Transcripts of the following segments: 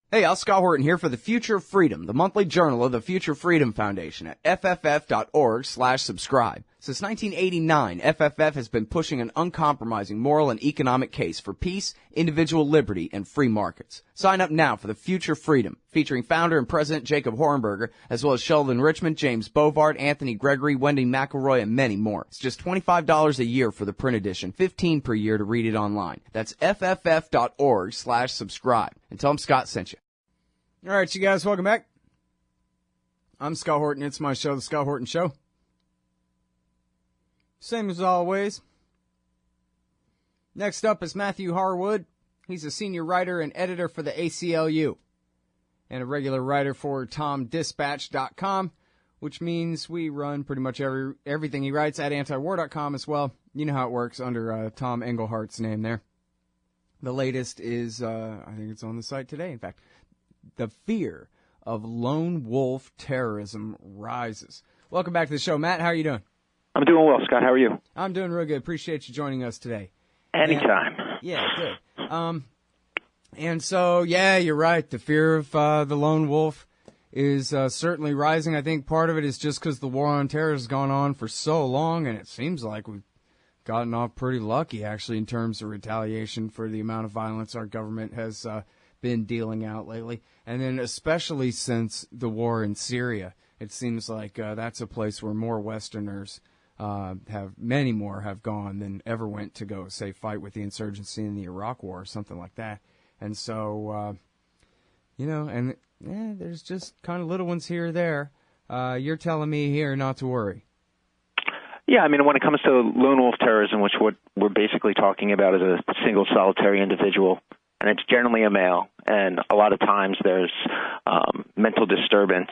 Hey, I'm Scott Horton here for the Future of Freedom, the monthly journal of the Future Freedom Foundation at fff.org/subscribe. Since 1989, FFF has been pushing an uncompromising moral and economic case for peace, individual liberty, and free markets. Sign up now for the Future Freedom, featuring founder and president Jacob Hornberger, as well as Sheldon Richmond, James Bovard, Anthony Gregory, Wendy McElroy, and many more. It's just $25 a year for the print edition, $15 per year to read it online. That's fff.org/subscribe. And tell them Scott sent you. All right, you guys, welcome back. I'm Scott Horton. It's my show, The Scott Horton Show. Same as always. Next up is Matthew Harwood. He's a senior writer and editor for the ACLU and a regular writer for TomDispatch.com, which means we run pretty much everything he writes at antiwar.com as well. You know how it works under Tom Englehart's name there. The latest is, I think it's on the site today, in fact. The fear of lone wolf terrorism rises. Welcome back to the show, Matt. How are you doing? I'm doing well, Scott. How are you? I'm doing real good. Appreciate you joining us today. Anytime. Yeah, good. And so, yeah, you're right. The fear of the lone wolf is certainly rising. I think part of it is just because the war on terror has gone on for so long, and it seems like we've gotten off pretty lucky, actually, in terms of retaliation for the amount of violence our government has been dealing out lately. And then especially since the war in Syria, it seems like that's a place where more Westerners many more have gone than ever went to go, say, fight with the insurgency in the Iraq War or something like that. And so, there's just kind of little ones here or there. You're telling me here not to worry. Yeah, I mean, when it comes to lone wolf terrorism, which what we're basically talking about is a single solitary individual, and it's generally a male, and a lot of times there's mental disturbance.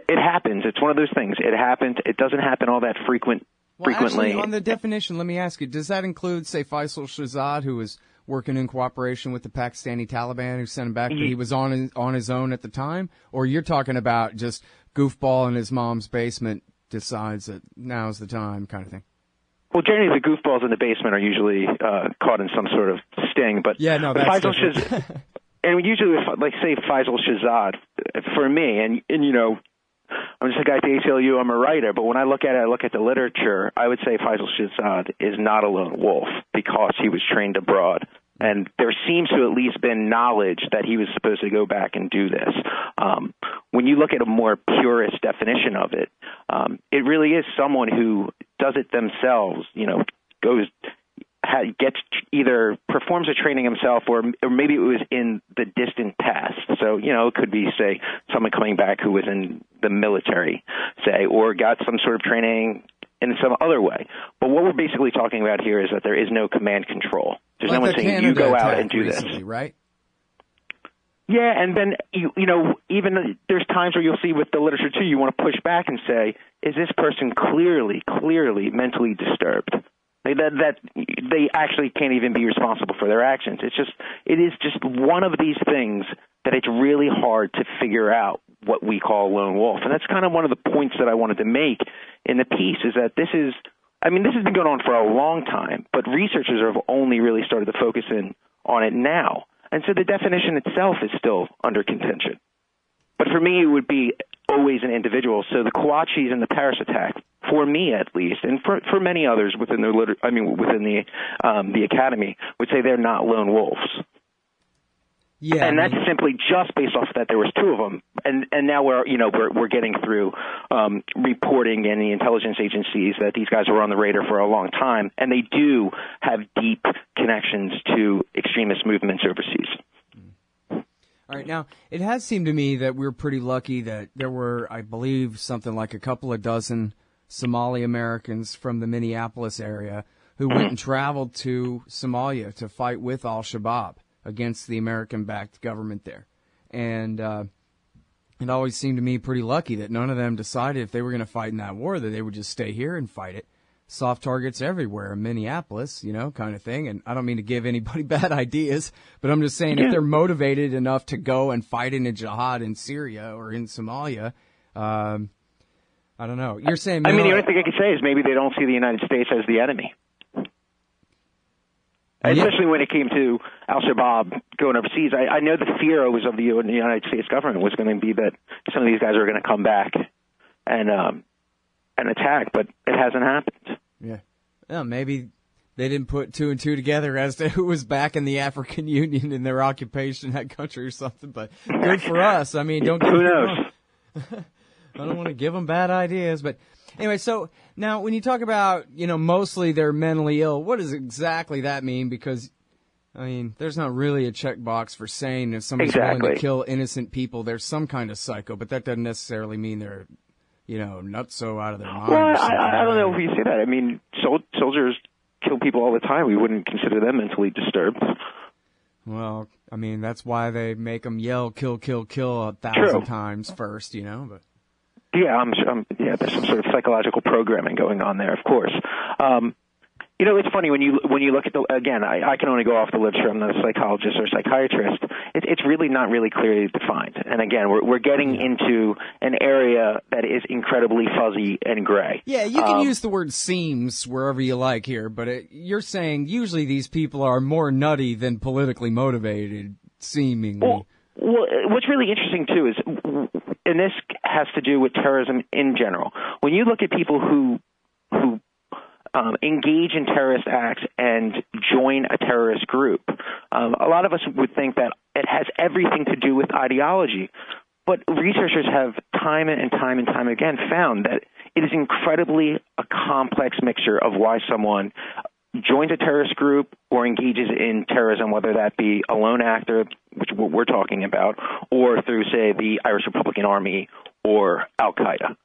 It happens. It's one of those things. It happens. It doesn't happen all that frequently. Actually, on the definition, let me ask you, does that include, say, Faisal Shahzad, who was working in cooperation with the Pakistani Taliban, who sent him back, but he was on his own at the time? Or you're talking about just goofball in his mom's basement decides that now's the time kind of thing? Well, generally the goofballs in the basement are usually caught in some sort of sting. But yeah, no, that's different. And usually, like, say, Faisal Shahzad, for me, and I'm just a guy at the ACLU, I'm a writer, but when I look at the literature, I would say Faisal Shahzad is not a lone wolf because he was trained abroad. And there seems to at least been knowledge that he was supposed to go back and do this. When you look at a more purist definition of it, it really is someone who does it themselves, either performs a training himself or maybe it was in the distant past. So, it could be, say, someone coming back who was in the military, say, or got some sort of training in some other way. But what we're basically talking about here is that there is no command control. There's no one saying, you go out and do this. Right? Yeah, and then, even there's times where you'll see with the literature, too, you want to push back and say, is this person clearly mentally disturbed? That they actually can't even be responsible for their actions. It is just one of these things that it's really hard to figure out what we call lone wolf. And that's kind of one of the points that I wanted to make in the piece is that this has been going on for a long time, but researchers have only really started to focus in on it now. And so the definition itself is still under contention. But for me, it would be always an individual. So the Kawachis and the Paris attack, for me at least, and for many others within the academy, would say they're not lone wolves. Yeah, and that's simply just based off that there was two of them, and now we're getting through reporting in the intelligence agencies that these guys were on the radar for a long time, and they do have deep connections to extremist movements overseas. All right, now, it has seemed to me that we're pretty lucky that there were, I believe, something like a couple of dozen Somali Americans from the Minneapolis area who went and traveled to Somalia to fight with al-Shabaab against the American-backed government there. And it always seemed to me pretty lucky that none of them decided if they were going to fight in that war that they would just stay here and fight it. Soft targets everywhere in Minneapolis, kind of thing. And I don't mean to give anybody bad ideas, but I'm just saying if they're motivated enough to go and fight in a jihad in Syria or in Somalia, I don't know. You're saying... the only thing I could say is maybe they don't see the United States as the enemy. especially when it came to al-Shabaab going overseas. I know the fear was of the United States government was going to be that some of these guys are going to come back and attack, but it hasn't happened. Yeah. Well, maybe they didn't put two and two together as to who was back in the African Union in their occupation, that country or something, but good for us. I mean, don't get Who knows? I don't want to give them bad ideas, but anyway, so now when you talk about, mostly they're mentally ill, what does exactly that mean? Because, I mean, there's not really a checkbox for saying if somebody's willing to kill innocent people, there's some kind of psycho, but that doesn't necessarily mean they're, nutso out of their mind. Well, I don't know if you say that. I mean, soldiers kill people all the time. We wouldn't consider them mentally disturbed. Well, I mean, that's why they make them yell, kill, kill, kill 1,000 times first, but. Yeah, there's some sort of psychological programming going on there, of course. It's funny when you look at again, I can only go off the literature. I'm not a psychologist or psychiatrist. It's really not really clearly defined. And again, we're getting into an area that is incredibly fuzzy and gray. Yeah, you can use the word seems wherever you like here, but you're saying usually these people are more nutty than politically motivated, seemingly. Well, what's really interesting too is, and this has to do with terrorism in general. When you look at people who engage in terrorist acts and join a terrorist group, a lot of us would think that it has everything to do with ideology. But researchers have time and time again found that it is incredibly a complex mixture of why someone joins a terrorist group or engages in terrorism, whether that be a lone actor, which is what we're talking about, or through, say, the Irish Republican Army or al-Qaeda.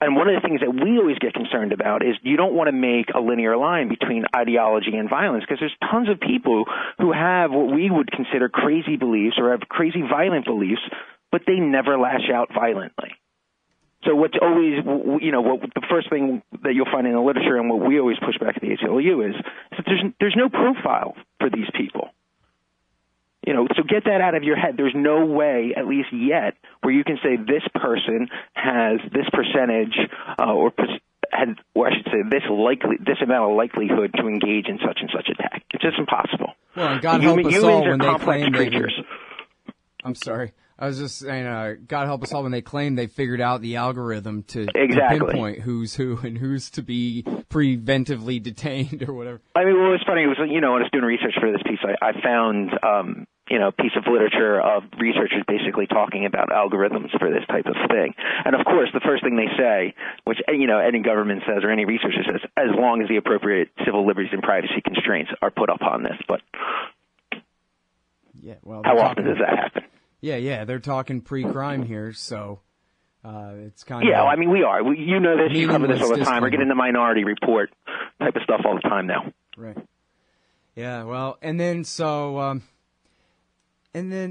And one of the things that we always get concerned about is you don't want to make a linear line between ideology and violence, because there's tons of people who have what we would consider crazy beliefs or have crazy violent beliefs, but they never lash out violently. So what's always, the first thing that you'll find in the literature and what we always push back at the ACLU is that there's no profile for these people. So get that out of your head. There's no way, at least yet, where you can say this person has this percentage, or I should say this amount of likelihood to engage in such and such attack. It's just impossible. Well, and God help us all when they claim creatures. I'm sorry. I was just saying, God help us all when they claim they figured out the algorithm to pinpoint who's who and who's to be preventively detained or whatever. I mean, it's funny. It was, when I was doing research for this piece, I found, a piece of literature of researchers basically talking about algorithms for this type of thing. And of course, the first thing they say, which, any government says or any researcher says, as long as the appropriate civil liberties and privacy constraints are put upon this. But yeah, well, how often does that happen? Yeah, they're talking pre-crime here, so it's kind of... Yeah, I mean, we are. You know this, you cover this all the time. We're getting the Minority Report type of stuff all the time now. Right. Yeah, well, and then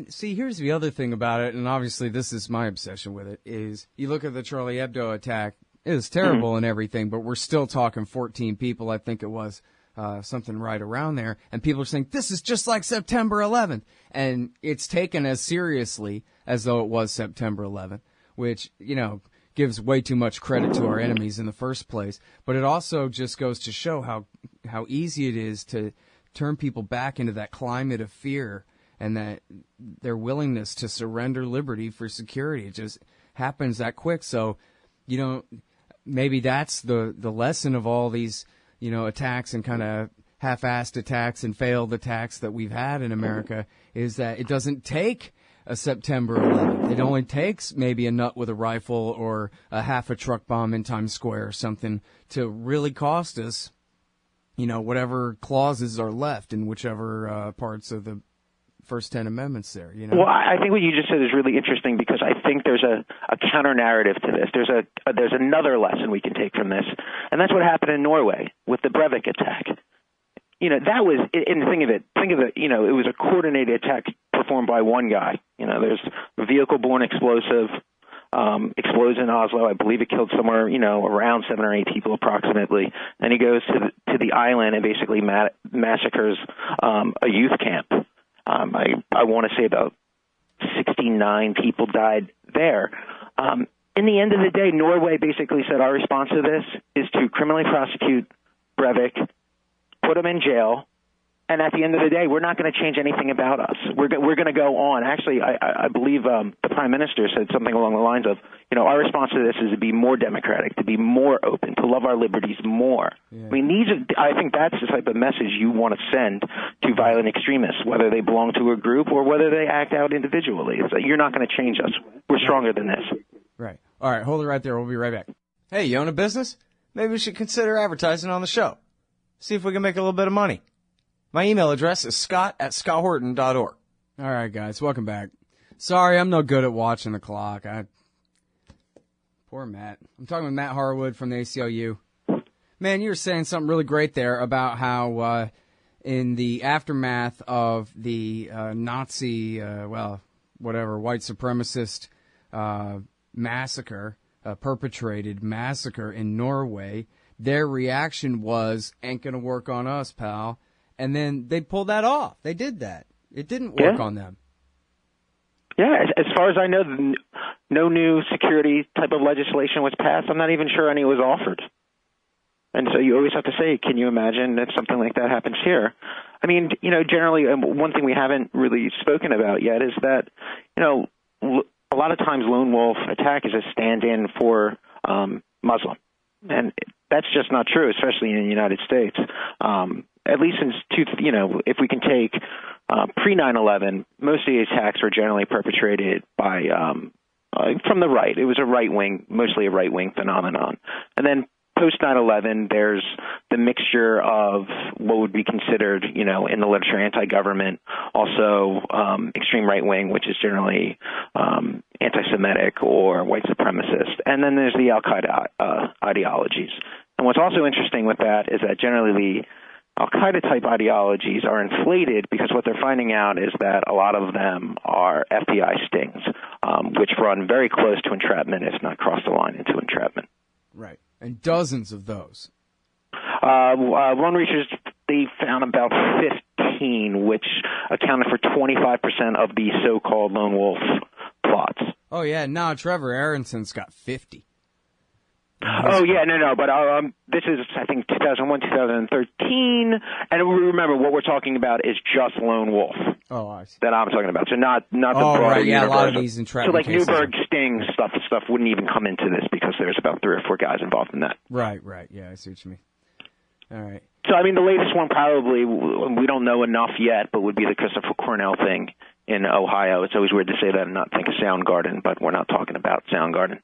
see, here's the other thing about it, and obviously this is my obsession with it, is you look at the Charlie Hebdo attack, it was terrible and everything, but we're still talking 14 people, I think it was. Something right around there, and people are saying, this is just like September 11th, and it's taken as seriously as though it was September 11th, which, gives way too much credit to our enemies in the first place, but it also just goes to show how easy it is to turn people back into that climate of fear and that their willingness to surrender liberty for security. It just happens that quick, so, maybe that's the lesson of all these attacks and kind of half-assed attacks and failed attacks that we've had in America, is that it doesn't take a September 11th. It only takes maybe a nut with a rifle or a half a truck bomb in Times Square or something to really cost us, whatever clauses are left in whichever parts of the first 10 amendments there. Well, I think what you just said is really interesting, because I think there's a counter-narrative to this. There's another lesson we can take from this, and that's what happened in Norway with the Breivik attack. That was, and think of it, it was a coordinated attack performed by one guy. There's a vehicle-borne explosive, explodes in Oslo. I believe it killed somewhere, around 7 or 8 people approximately. Then he goes to the island and basically massacres a youth camp. I want to say about 69 people died there. In the end of the day, Norway basically said our response to this is to criminally prosecute Breivik, put him in jail, And at the end of the day, we're not going to change anything about us. We're going to go on. Actually, I believe the Prime Minister said something along the lines of, our response to this is to be more democratic, to be more open, to love our liberties more. Yeah. I mean, I think that's the type of message you want to send to violent extremists, whether they belong to a group or whether they act out individually. It's like, you're not going to change us. We're stronger than this. Right. All right, hold it right there. We'll be right back. Hey, you own a business? Maybe we should consider advertising on the show. See if we can make a little bit of money. My email address is scott@scotthorton.org. All right, guys, welcome back. Sorry, I'm no good at watching the clock. Poor Matt. I'm talking with Matt Harwood from the ACLU. Man, you were saying something really great there about how in the aftermath of the Nazi, white supremacist perpetrated massacre in Norway, their reaction was, ain't going to work on us, pal. And then they pulled that off. They did that. It didn't work on them. Yeah, as far as I know, no new security type of legislation was passed. I'm not even sure any was offered. And so you always have to say, can you imagine if something like that happens here? I mean, generally, one thing we haven't really spoken about yet is that, a lot of times lone wolf attack is a stand-in for Muslim. And that's just not true, especially in the United States. At least since, if we can take pre-9/11, most of the attacks were generally perpetrated by from the right. It was mostly a right-wing phenomenon. And then post 9/11, there's the mixture of what would be considered, in the literature, anti-government, also extreme right-wing, which is generally anti-Semitic or white supremacist. And then there's the al-Qaeda ideologies. And what's also interesting with that is that generally the al-Qaeda type ideologies are inflated because what they're finding out is that a lot of them are FBI stings, which run very close to entrapment, if not cross the line into entrapment. Right. And dozens of those. One research, they found about 15, which accounted for 25% of the so-called lone wolf plots. Oh, yeah. No, Trevor Aronson's got 50. Oh, yeah, no, but this is, I think, 2001, 2013, and remember, what we're talking about is just lone wolf. Oh, I see. That I'm talking about, so not the broader right, yeah, universe. A lot of these entrapment So, like, cases Newberg, Sting, stuff wouldn't even come into this because there's about 3 or 4 guys involved in that. Right, yeah, I see what you mean. All right. So, I mean, the latest one probably, we don't know enough yet, but would be the Christopher Cornell thing in Ohio. It's always weird to say that and not think of Soundgarden, but we're not talking about Soundgarden.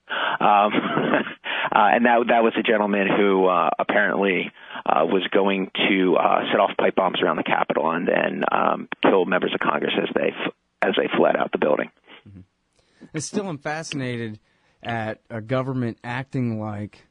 And that was a gentleman who apparently was going to set off pipe bombs around the Capitol and then kill members of Congress as they fled out the building. Mm-hmm. Still, I'm fascinated at a government acting like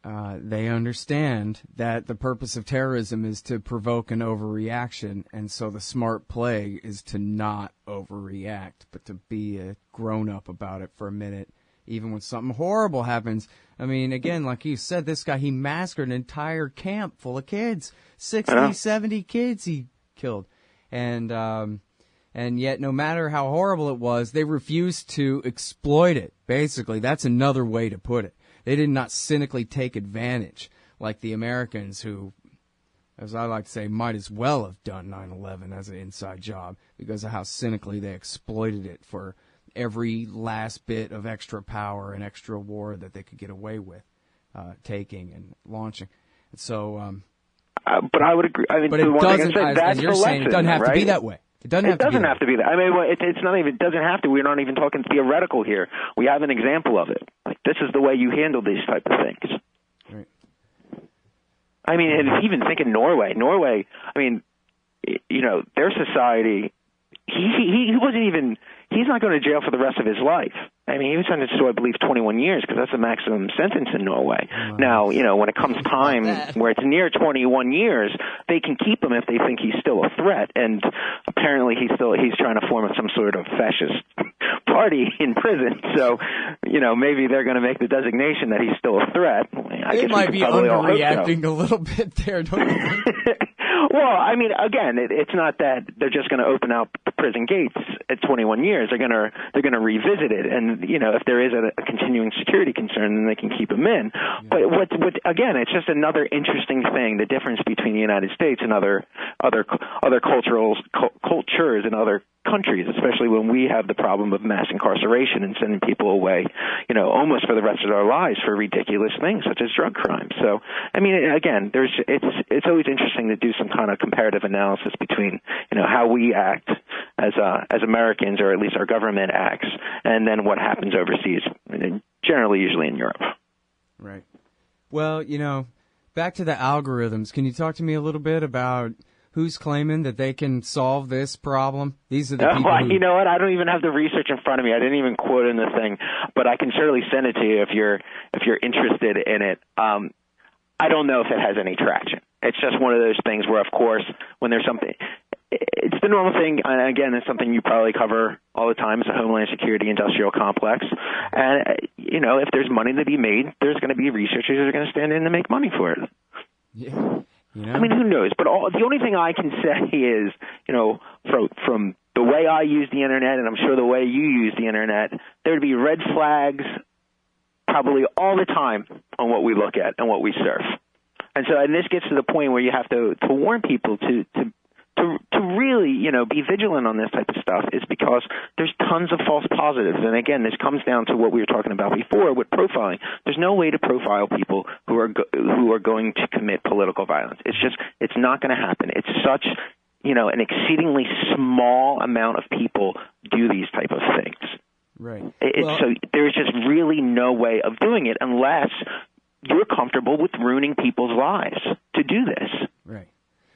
they understand that the purpose of terrorism is to provoke an overreaction, and so the smart play is to not overreact, but to be a grown-up about it for a minute, even when something horrible happens. I mean, again, like you said, this guy, he massacred an entire camp full of kids. 60, 70 kids he killed. And yet, no matter how horrible it was, they refused to exploit it, basically. That's another way to put it. They did not cynically take advantage like the Americans who, as I like to say, might as well have done 9/11 as an inside job because of how cynically they exploited it for every last bit of extra power and extra war that they could get away with taking and launching. And so, but I would agree. I mean, but it doesn't, as you're saying, it doesn't have to be that way. It doesn't have to be that. I mean, it's not even. It doesn't have to. We're not even talking theoretical here. We have an example of it. Like, this is the way you handle these type of things. Right. I mean, and even think of Norway. Norway. I mean, their society. He wasn't even. He's not going to jail for the rest of his life. I mean, he was sentenced to, I believe, 21 years because that's the maximum sentence in Norway. Wow. Now, when it comes time where it's near 21 years, they can keep him if they think he's still a threat. And apparently he's trying to form some sort of fascist party in prison. So, maybe they're going to make the designation that he's still a threat. They might be underreacting a little bit there, don't you think? Well, I mean, again, it's not that they're just going to open up the prison gates at 21 years, they're gonna revisit it, and if there is a continuing security concern, then they can keep them in. Yeah. But what again, it's just another interesting thing, the difference between the United States and other cultures and other countries, especially when we have the problem of mass incarceration and sending people away, almost for the rest of their lives for ridiculous things such as drug crimes. So, I mean, again, it's always interesting to do some kind of comparative analysis between, how we act as Americans, or at least our government acts, and then what happens overseas, generally, usually in Europe. Right. Well, back to the algorithms. Can you talk to me a little bit about who's claiming that they can solve this problem? These are the people who... You know what? I don't even have the research in front of me. I didn't even quote in the thing, but I can certainly send it to you if you're interested in it. I don't know if it has any traction. It's just one of those things where, of course, when there's something... It's the normal thing, and again, it's something you probably cover all the time. It's a Homeland Security industrial complex. And, if there's money to be made, there's going to be researchers who are going to stand in to make money for it. Yeah. I mean, who knows? But the only thing I can say is, from the way I use the Internet, and I'm sure the way you use the Internet, there would be red flags probably all the time on what we look at and what we surf. And this gets to the point where you have to warn people to really, be vigilant on this type of stuff, is because there's tons of false positives. And again, this comes down to what we were talking about before with profiling. There's no way to profile people who are going to commit political violence. It's not going to happen. It's such, an exceedingly small amount of people do these type of things. Right. So there's just really no way of doing it unless you're comfortable with ruining people's lives to do this. Right.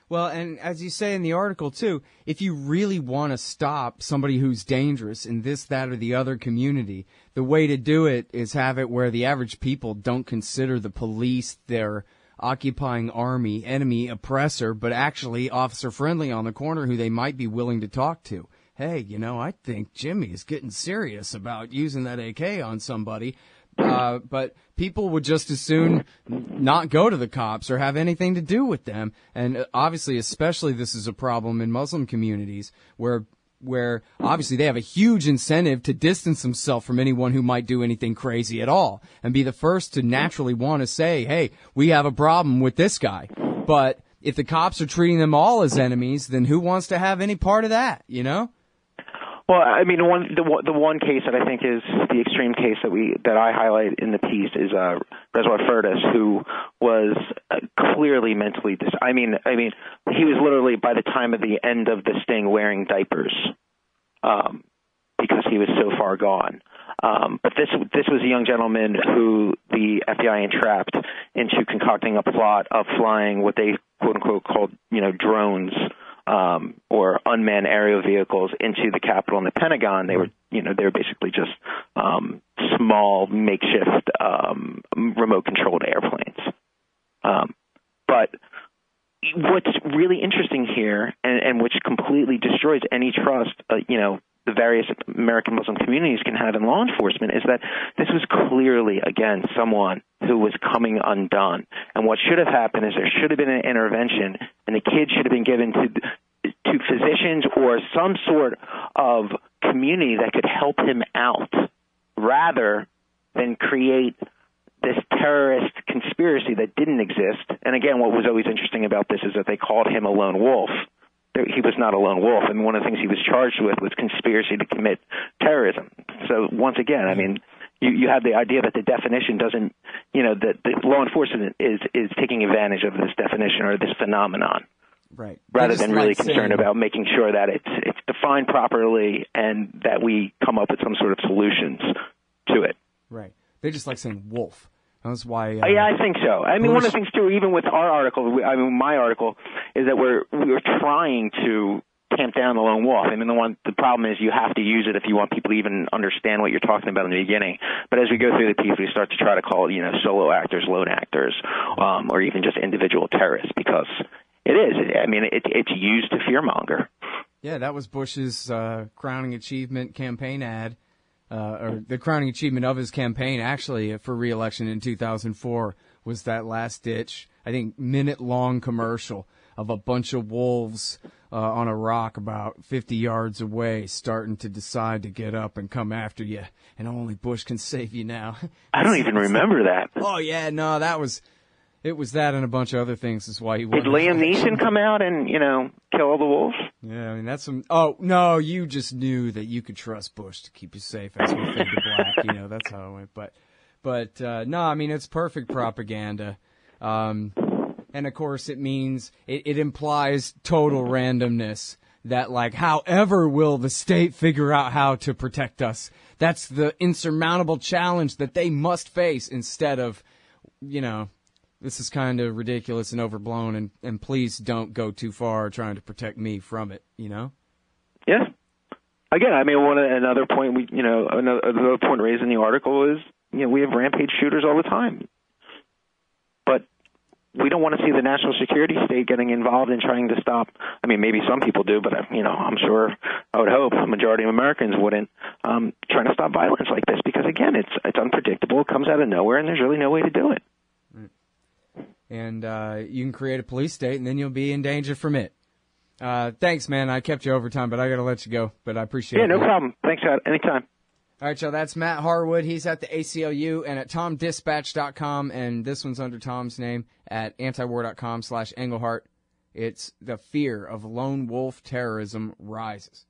Well, and as you say in the article, too, if you really want to stop somebody who's dangerous in this, that, or the other community, the way to do it is have it where the average people don't consider the police their occupying army, enemy, oppressor, but actually officer-friendly on the corner who they might be willing to talk to. Hey, I think Jimmy is getting serious about using that AK on somebody. But people would just as soon not go to the cops or have anything to do with them. And obviously, especially this is a problem in Muslim communities where obviously they have a huge incentive to distance themselves from anyone who might do anything crazy at all and be the first to naturally want to say, hey, we have a problem with this guy. But if the cops are treating them all as enemies, then who wants to have any part of that, Well, I mean, the one case that I think is the extreme case that I highlight in the piece is Reswar Furtis, who was clearly mentally I mean, he was literally, by the time of the end of the sting, wearing diapers because he was so far gone. But this was a young gentleman who the FBI entrapped into concocting a plot of flying what they quote unquote called drones. Or unmanned aerial vehicles into the Capitol and the Pentagon. They were basically just small, makeshift, remote-controlled airplanes. But what's really interesting here, and which completely destroys any trust, the various American Muslim communities can have in law enforcement, is that this was clearly, again, someone who was coming undone. And what should have happened is there should have been an intervention, and the kid should have been given to physicians or some sort of community that could help him out, rather than create this terrorist conspiracy that didn't exist. And again, what was always interesting about this is that they called him a lone wolf. He was not a lone wolf, and one of the things he was charged with was conspiracy to commit terrorism. So once again, I mean, you have the idea that the definition doesn't, that the law enforcement is taking advantage of this definition or this phenomenon, right? Rather than really concerned about making sure that it's defined properly and that we come up with some sort of solutions to it. Right. They just like saying wolf. That's why. Yeah, I think so. I mean, one of the things too, even with our article, my article, is that we're trying to tamp down the lone wolf. I mean, the problem is you have to use it if you want people to even understand what you're talking about in the beginning. But as we go through the piece, we start to try to call it, solo actors, lone actors, or even just individual terrorists, because it is. I mean, it's used to fearmonger. Yeah, that was Bush's crowning achievement campaign ad. Or the crowning achievement of his campaign, actually, for re-election in 2004, was that last-ditch, I think, minute-long commercial of a bunch of wolves on a rock about 50 yards away, starting to decide to get up and come after you, and only Bush can save you now. I don't even remember that. Oh, yeah, no, it was that and a bunch of other things is why he won. Did Liam Neeson come out and, kill all the wolves? Yeah, I mean, that's some... Oh, no, you just knew that you could trust Bush to keep you safe as we fade to black. That's how it went. But no, I mean, it's perfect propaganda. And, of course, it means... It implies total randomness. That, like, however will the state figure out how to protect us? That's the insurmountable challenge that they must face instead of, this is kind of ridiculous and overblown, and please don't go too far trying to protect me from it, Yeah. Again, I mean, another point another point raised in the article is, we have rampage shooters all the time. But we don't want to see the national security state getting involved in trying to stop. I mean, maybe some people do, but, I'm sure, I would hope a majority of Americans wouldn't, trying to stop violence like this because, again, it's unpredictable. It comes out of nowhere, and there's really no way to do it. And you can create a police state, and then you'll be in danger from it. Thanks, man. I kept you over time, but I got to let you go. But I appreciate it. Yeah, no problem. Thanks, Ed. Anytime. All right, y'all. That's Matt Harwood. He's at the ACLU and at TomDispatch.com, and this one's under Tom's name at antiwar.com/Engelhart. It's the fear of lone wolf terrorism rises.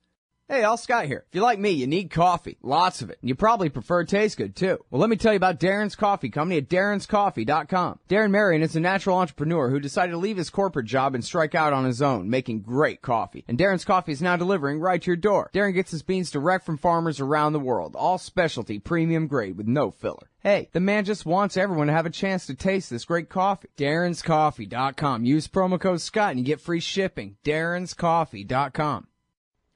Hey, all Scott here. If you're like me, you need coffee. Lots of it. And you probably prefer it tastes good, too. Well, let me tell you about Darren's Coffee Company at darrenscoffee.com. Darren Marion is a natural entrepreneur who decided to leave his corporate job and strike out on his own, making great coffee. And Darren's Coffee is now delivering right to your door. Darren gets his beans direct from farmers around the world. All specialty, premium grade with no filler. Hey, the man just wants everyone to have a chance to taste this great coffee. darrenscoffee.com. Use promo code Scott and you get free shipping. darrenscoffee.com.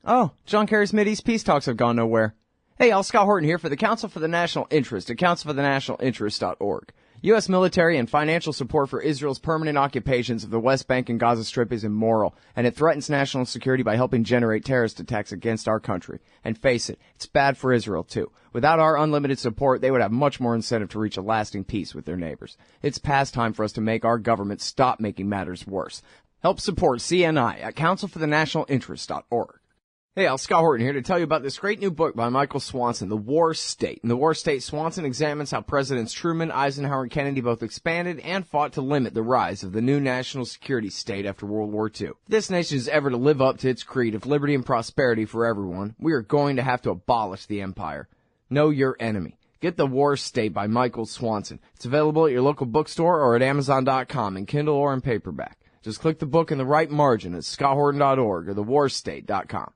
Oh, John Kerry's Mideast peace talks have gone nowhere. Hey, y'all, Scott Horton here for the Council for the National Interest at councilforthenationalinterest.org. U.S. military and financial support for Israel's permanent occupations of the West Bank and Gaza Strip is immoral, and it threatens national security by helping generate terrorist attacks against our country. And face it, it's bad for Israel, too. Without our unlimited support, they would have much more incentive to reach a lasting peace with their neighbors. It's past time for us to make our government stop making matters worse. Help support CNI at councilforthenationalinterest.org. Hey, Scott Horton here to tell you about this great new book by Michael Swanson, The War State. In The War State, Swanson examines how Presidents Truman, Eisenhower, and Kennedy both expanded and fought to limit the rise of the new national security state after World War II. If this nation is ever to live up to its creed of liberty and prosperity for everyone, we are going to have to abolish the empire. Know your enemy. Get The War State by Michael Swanson. It's available at your local bookstore or at Amazon.com in Kindle or in paperback. Just click the book in the right margin at scotthorton.org or thewarstate.com.